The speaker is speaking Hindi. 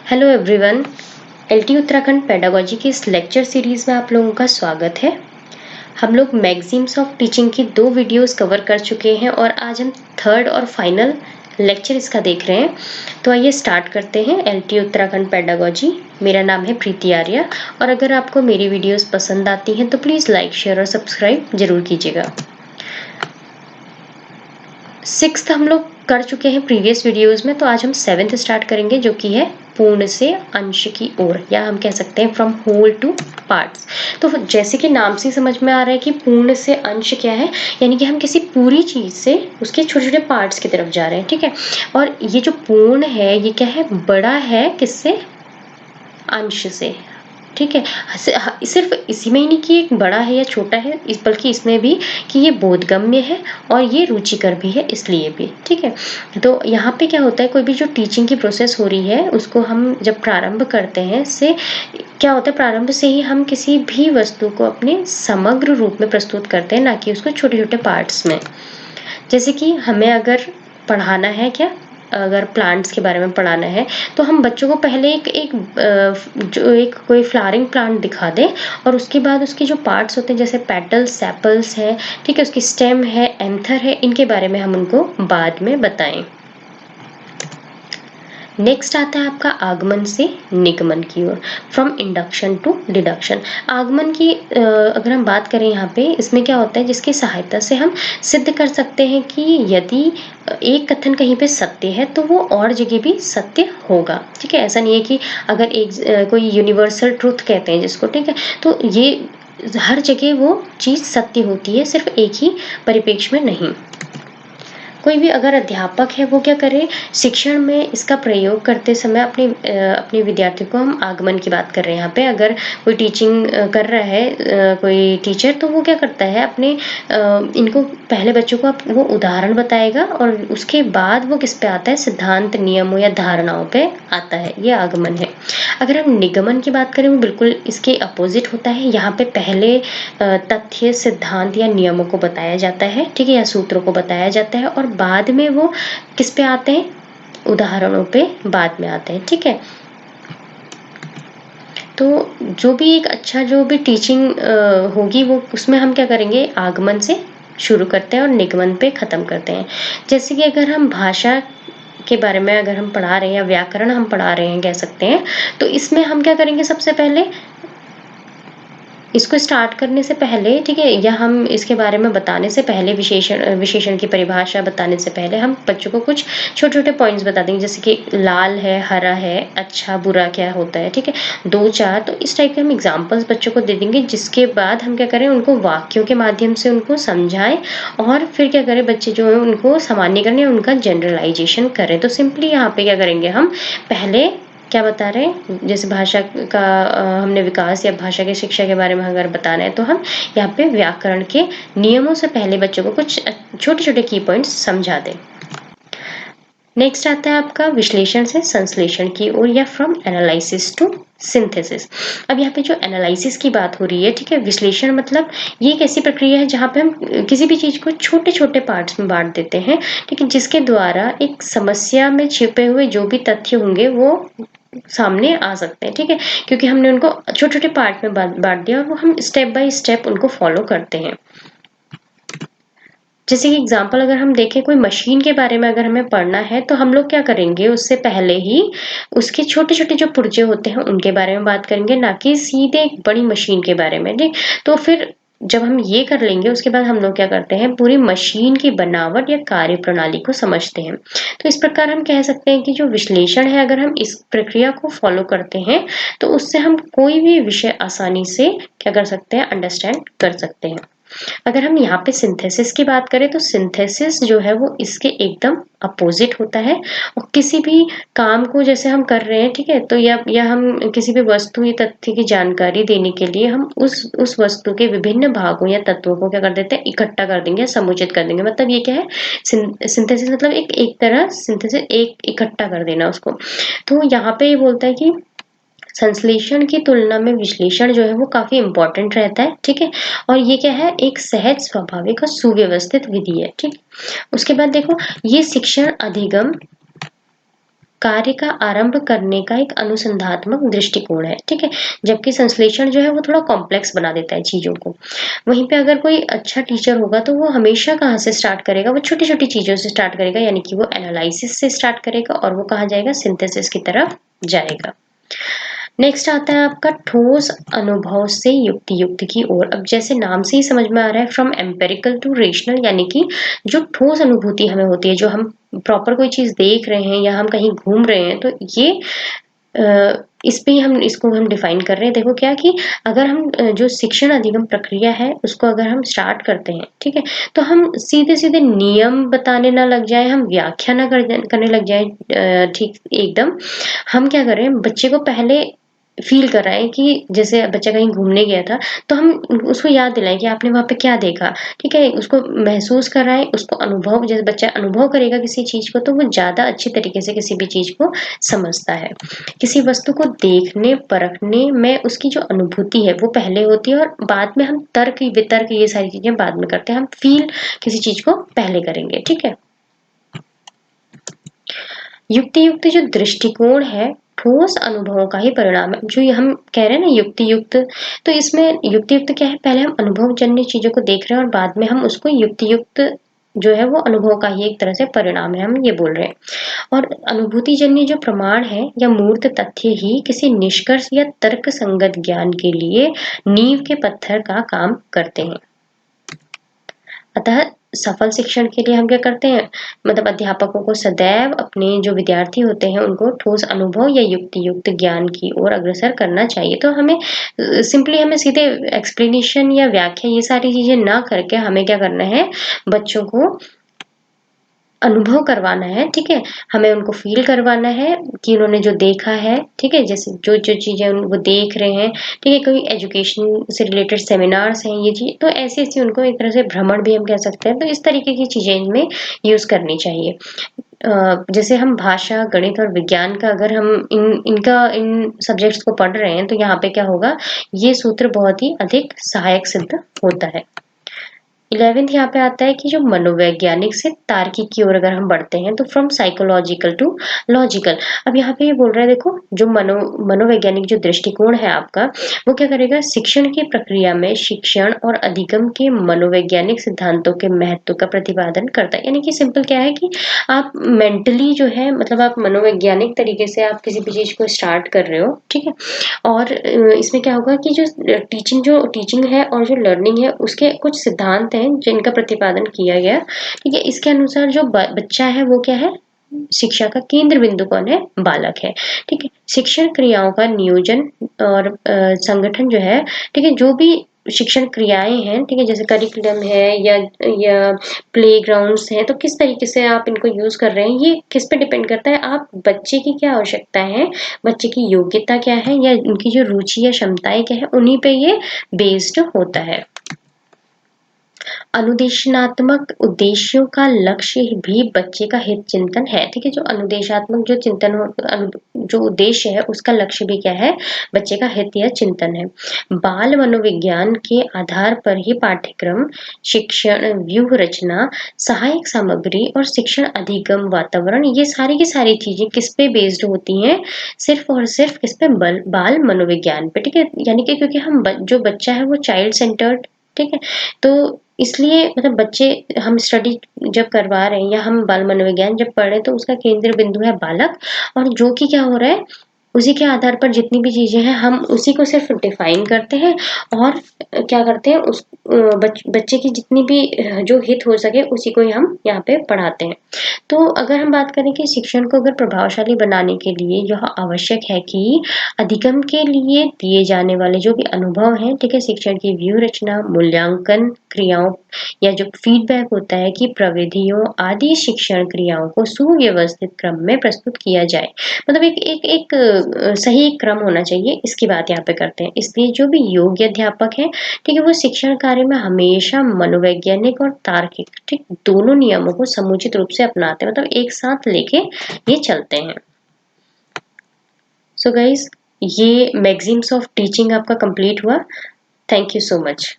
Hello everyone. LT Uttarakhand pedagogy की इस लेक्चर सीरीज में आप लोगों का स्वागत है। हम लोग मैगजीम्स ऑफ टीचिंग की 2 वीडियोस कवर कर चुके हैं और आज हम थर्ड और फाइनल लेक्चर इसका देख रहे हैं। तो आइए स्टार्ट करते हैं। एलटी उत्तराखंड पेडागोजी, मेरा नाम है प्रीति आर्या और अगर आपको मेरी वीडियोस पसंद आती हैं तो प्लीज़ लाइक, शेयर और सब्सक्राइब जरूर कीजिएगा। 6th हम लोग कर चुके हैं प्रीवियस वीडियोस में, तो आज हम 7th स्टार्ट करेंगे जो कि है पूर्ण से अंश की ओर, या हम कह सकते हैं फ्रॉम होल टू पार्ट्स। तो जैसे कि नाम से समझ में आ रहा है कि पूर्ण से अंश क्या है, यानी कि हम किसी पूरी चीज से उसके छोटे छोटे पार्ट्स की तरफ जा रहे हैं, ठीक है। और ये जो पूर्ण है ये क्या है, बड़ा है किससे, अंश से, ठीक है। सिर्फ इसी में ही नहीं कि एक बड़ा है या छोटा है, बल्कि इसमें भी कि ये बोधगम्य है और ये रुचिकर भी है, इसलिए भी, ठीक है। तो यहाँ पे क्या होता है, कोई भी जो टीचिंग की प्रोसेस हो रही है उसको हम जब प्रारंभ करते हैं, से क्या होता है, प्रारंभ से ही हम किसी भी वस्तु को अपने समग्र रूप में प्रस्तुत करते हैं, ना कि उसको छोटे छोटे पार्ट्स में। जैसे कि हमें अगर पढ़ाना है, क्या अगर प्लांट्स के बारे में पढ़ाना है तो हम बच्चों को पहले एक कोई फ्लावरिंग प्लांट दिखा दें और उसके बाद उसके जो पार्ट्स होते हैं जैसे पेटल्स, सेपल्स है, ठीक है, उसकी स्टेम है, एंथर है, इनके बारे में हम उनको बाद में बताएं। नेक्स्ट आता है आपका आगमन से निगमन की ओर, फ्रॉम इंडक्शन टू डिडक्शन। आगमन की अगर हम बात करें यहाँ पे, इसमें क्या होता है, जिसकी सहायता से हम सिद्ध कर सकते हैं कि यदि एक कथन कहीं पे सत्य है तो वो और जगह भी सत्य होगा, ठीक है। ऐसा नहीं है कि अगर एक कोई यूनिवर्सल ट्रूथ कहते हैं जिसको, ठीक है, तो ये हर जगह वो चीज सत्य होती है, सिर्फ एक ही परिप्रेक्ष्य में नहीं। कोई भी अगर अध्यापक है वो क्या करे, शिक्षण में इसका प्रयोग करते समय अपने विद्यार्थियों को, हम आगमन की बात कर रहे हैं यहाँ पे, अगर कोई टीचिंग कर रहा है कोई टीचर, तो वो क्या करता है, अपने इनको पहले बच्चों को वो उदाहरण बताएगा और उसके बाद वो किस पे आता है, सिद्धांत, नियमों या धारणाओं पे आता है, ये आगमन है। अगर हम निगमन की बात करें वो बिल्कुल इसके अपोजिट होता है। यहाँ पे पहले तथ्य, सिद्धांत या नियमों को बताया जाता है, ठीक है, या सूत्रों को बताया जाता है और बाद में वो किस पे आते हैं, उदाहरणों पे बाद में आते हैं, ठीक है। तो जो भी एक अच्छा जो भी टीचिंग होगी वो, उसमें हम क्या करेंगे, आगमन से शुरू करते हैं और निगमन पे खत्म करते हैं। जैसे कि अगर हम भाषा के बारे में अगर हम पढ़ा रहे हैं या व्याकरण हम पढ़ा रहे हैं कह सकते हैं, तो इसमें हम क्या करेंगे, सबसे पहले इसको स्टार्ट करने से पहले, ठीक है, या हम इसके बारे में बताने से पहले, विशेषण की परिभाषा बताने से पहले हम बच्चों को कुछ छोटे छोटे पॉइंट्स बता देंगे, जैसे कि लाल है, हरा है, अच्छा बुरा क्या होता है, ठीक है, 2-4, तो इस टाइप के हम एग्जाम्पल्स बच्चों को दे देंगे, जिसके बाद हम क्या करें, उनको वाक्यों के माध्यम से उनको समझाएं और फिर क्या करें, बच्चे जो है उनको सामान्यकरण या उनका जनरलाइजेशन करें। तो सिंपली यहाँ पे क्या करेंगे, हम पहले क्या बता रहे हैं, जैसे भाषा का हमने विकास या भाषा की शिक्षा के बारे में अगर बताना है तो हम यहाँ पे व्याकरण के नियमों से पहले बच्चों को कुछ छोटे छोटे की पॉइंट्स समझा दें। नेक्स्ट आता है आपका विश्लेषण से संश्लेषण की ओर, या फ्रॉम एनालिसिस टू सिंथेसिस। अब यहाँ पे जो एनालिसिस की बात हो रही है, ठीक है, विश्लेषण मतलब ये एक ऐसी प्रक्रिया है जहाँ पे हम किसी भी चीज को छोटे छोटे पार्ट्स में बांट देते हैं, ठीक है, जिसके द्वारा एक समस्या में छिपे हुए जो भी तथ्य होंगे वो सामने आ सकते हैं, ठीक है, क्योंकि हमने उनको छोटे छोटे पार्ट में बांट दिया और वो हम स्टेप बाय स्टेप उनको फॉलो करते हैं। जैसे कि एग्जाम्पल अगर हम देखें, कोई मशीन के बारे में अगर हमें पढ़ना है तो हम लोग क्या करेंगे, उससे पहले ही उसके छोटे छोटे जो पुर्जे होते हैं उनके बारे में बात करेंगे, ना कि सीधे एक बड़ी मशीन के बारे में, ठीक। तो फिर जब हम ये कर लेंगे उसके बाद हम लोग क्या करते हैं, पूरी मशीन की बनावट या कार्य प्रणाली को समझते हैं। तो इस प्रकार हम कह सकते हैं कि जो विश्लेषण है, अगर हम इस प्रक्रिया को फॉलो करते हैं तो उससे हम कोई भी विषय आसानी से क्या कर सकते हैं, अंडरस्टैंड कर सकते हैं। अगर हम यहाँ पे सिंथेसिस की बात करें तो सिंथेसिस जो है वो इसके एकदम अपोजिट होता है। और किसी भी काम को जैसे हम कर रहे हैं, ठीक है, तो या हम किसी भी वस्तु या तथ्य की जानकारी देने के लिए हम उस वस्तु के विभिन्न भागों या तत्वों को क्या कर देते हैं, इकट्ठा कर देंगे, समुचित कर देंगे। मतलब ये क्या है, सिंथेसिस मतलब एक तरह सिंथेसिस, एक इकट्ठा कर देना उसको। तो यहाँ पे ये बोलता है कि संश्लेषण की तुलना में विश्लेषण जो है वो काफी इंपॉर्टेंट रहता है, ठीक है। और ये क्या है, एक सहज, स्वाभाविक और सुव्यवस्थित विधि है, ठीक। उसके बाद देखो, ये शिक्षण अधिगम कार्य का आरंभ करने का एक अनुसंधात्मक दृष्टिकोण है, ठीक है? जबकि संश्लेषण जो है वो थोड़ा कॉम्प्लेक्स बना देता है चीज़ों को। वहीं पे अगर कोई अच्छा टीचर होगा तो वो हमेशा कहाँ से स्टार्ट करेगा? वो छोटी-छोटी चीज़ों से स्टार्ट करेगा, यानी कि वो एनालिसिस से स्टार्ट करेगा और वो कहाँ जाएगा? सिंथेसिस की तरफ जाएगा। नेक्स्ट आता है आपका ठोस अनुभव से युक्ति युक्त की ओर। अब जैसे नाम से ही समझ में आ रहा है, फ्रॉम एम्पिरिकल टू रेशनल, यानी कि जो ठोस अनुभूति हमें होती है, जो हम प्रॉपर कोई चीज देख रहे हैं या हम कहीं घूम रहे हैं, तो ये इस पे ही हम इसको हम डिफाइन कर रहे हैं। देखो क्या कि अगर हम जो शिक्षण अधिगम प्रक्रिया है उसको अगर हम स्टार्ट करते हैं, ठीक है, तो हम सीधे सीधे नियम बताने ना लग जाए, हम व्याख्या ना करने लग जाए, ठीक एकदम। हम क्या कर रहे हैं, बच्चे को पहले फील कराएं कि जैसे बच्चा कहीं घूमने गया था, तो हम उसको याद दिलाएं कि आपने वहां पे क्या देखा, ठीक है, उसको महसूस कराएं, उसको अनुभव, जैसे बच्चा अनुभव करेगा किसी चीज को तो वो ज्यादा अच्छी तरीके से किसी भी चीज को समझता है। किसी वस्तु को देखने परखने में उसकी जो अनुभूति है वो पहले होती है, और बाद में हम तर्क वितर्क ये सारी चीजें बाद में करते हैं, हम फील किसी चीज को पहले करेंगे, ठीक है। युक्ति युक्त जो दृष्टिकोण है ठोस अनुभवों का ही परिणाम है, जो ये हम कह रहे हैं ना युक्ति युक्त, तो इसमें युक्ति युक्त क्या है, पहले हम अनुभव जन्य चीजों को देख रहे हैं और बाद में हम उसको युक्ति युक्त जो है वो अनुभव का ही एक तरह से परिणाम है, हम ये बोल रहे हैं। और अनुभूति जन्य जो प्रमाण है या मूर्त तथ्य ही किसी निष्कर्ष या तर्क संगत ज्ञान के लिए नींव के पत्थर का काम करते हैं। अतः सफल शिक्षण के लिए हम क्या करते हैं, मतलब अध्यापकों को सदैव अपने जो विद्यार्थी होते हैं उनको ठोस अनुभव या युक्ति युक्त ज्ञान की ओर अग्रसर करना चाहिए। तो हमें सिंपली हमें सीधे एक्सप्लेनेशन या व्याख्या ये सारी चीजें ना करके हमें क्या करना है, बच्चों को अनुभव करवाना है, ठीक है। हमें उनको फ़ील करवाना है कि उन्होंने जो देखा है, ठीक है, जैसे जो-जो चीज़ें वो देख रहे हैं, ठीक है, कोई एजुकेशन से रिलेटेड सेमिनार्स हैं ये चीज़, तो ऐसी-ऐसी उनको एक तरह से भ्रमण भी हम कह सकते हैं, तो इस तरीके की चीज़ें इनमें यूज़ करनी चाहिए। जैसे हम भाषा, गणित और विज्ञान का अगर हम इन सब्जेक्ट्स को पढ़ रहे हैं, तो यहाँ पे क्या होगा, ये सूत्र बहुत ही अधिक सहायक सिद्ध होता है। 11th यहाँ पे आता है कि जो मनोवैज्ञानिक से तार्किक की ओर अगर हम बढ़ते हैं, तो फ्रॉम साइकोलॉजिकल टू लॉजिकल। अब यहाँ पे ये बोल रहा है, देखो जो मनोवैज्ञानिक जो दृष्टिकोण है आपका, वो क्या करेगा, शिक्षण की प्रक्रिया में शिक्षण और अधिगम के मनोवैज्ञानिक सिद्धांतों के महत्व का प्रतिपादन करता है। यानी कि सिंपल क्या है कि आप मेंटली जो है, मतलब आप मनोवैज्ञानिक तरीके से आप किसी भी चीज को स्टार्ट कर रहे हो, ठीक है। और इसमें क्या होगा कि जो टीचिंग है और जो लर्निंग है उसके कुछ सिद्धांत हैं जिनका प्रतिपादन किया गया, ठीक है। इसके अनुसार जो बच्चा है वो क्या है, शिक्षा का केंद्र बिंदु कौन है, बालक है, ठीक है। शिक्षण क्रियाओं का नियोजन और संगठन जो है, ठीक है, जो भी शिक्षण क्रियाएं हैं, ठीक है, जैसे करिकुलम है या प्लेग्राउंड्स हैं, तो किस तरीके से आप इनको यूज कर रहे हैं, ये किस पे डिपेंड करता है, आप बच्चे की क्या आवश्यकता है, बच्चे की योग्यता क्या है, या उनकी जो रुचि या क्षमताएं क्या है, उन्हीं पे ये बेस्ड होता है। अनुदेशनात्मक उद्देश्यों का लक्ष्य भी बच्चे का हित चिंतन है, ठीक है। जो अनुदेशात्मक जो चिंतन हो, जो उद्देश्य है उसका लक्ष्य भी क्या है, बच्चे का हित या चिंतन है। बाल मनोविज्ञान के आधार पर ही पाठ्यक्रम, शिक्षण व्यूह रचना, सहायक सामग्री और शिक्षण अधिगम वातावरण, ये सारी की सारी चीजें किस पे बेस्ड होती हैं, सिर्फ और सिर्फ किस पे, बाल मनोविज्ञान पे, ठीक है। यानी कि क्योंकि हम जो बच्चा है वो चाइल्ड सेंटर्ड, ठीक है, तो इसलिए मतलब बच्चे, हम स्टडी जब करवा रहे हैं या हम बाल मनोविज्ञान जब पढ़ रहे हैं, तो उसका केंद्र बिंदु है बालक, और जो कि क्या हो रहा है, उसी के आधार पर जितनी भी चीजें हैं हम उसी को सिर्फ डिफाइन करते हैं, और क्या करते हैं, बच्चे की जितनी भी जो हित हो सके उसी को ही हम यहाँ पे पढ़ाते हैं। तो अगर हम बात करें कि शिक्षण को अगर प्रभावशाली बनाने के लिए यह आवश्यक है कि अधिगम के लिए दिए जाने वाले जो भी अनुभव हैं, ठीक है, शिक्षण की व्यूह रचना, मूल्यांकन क्रियाओं या जो फीडबैक होता है कि प्रविधियों आदि शिक्षण क्रियाओं को सुव्यवस्थित क्रम में प्रस्तुत किया जाए। मतलब एक सही क्रम होना चाहिए, इसकी बात यहाँ पे करते हैं। इसलिए जो भी योग्य अध्यापक है, ठीक है, वो शिक्षण कार्य में हमेशा मनोवैज्ञानिक और तार्किक, ठीक, दोनों नियमों को समुचित रूप से अपनाते हैं, मतलब एक साथ लेके ये चलते हैं। सो गाइज, ये मैगजीम्स ऑफ टीचिंग आपका कंप्लीट हुआ। Thank you so much.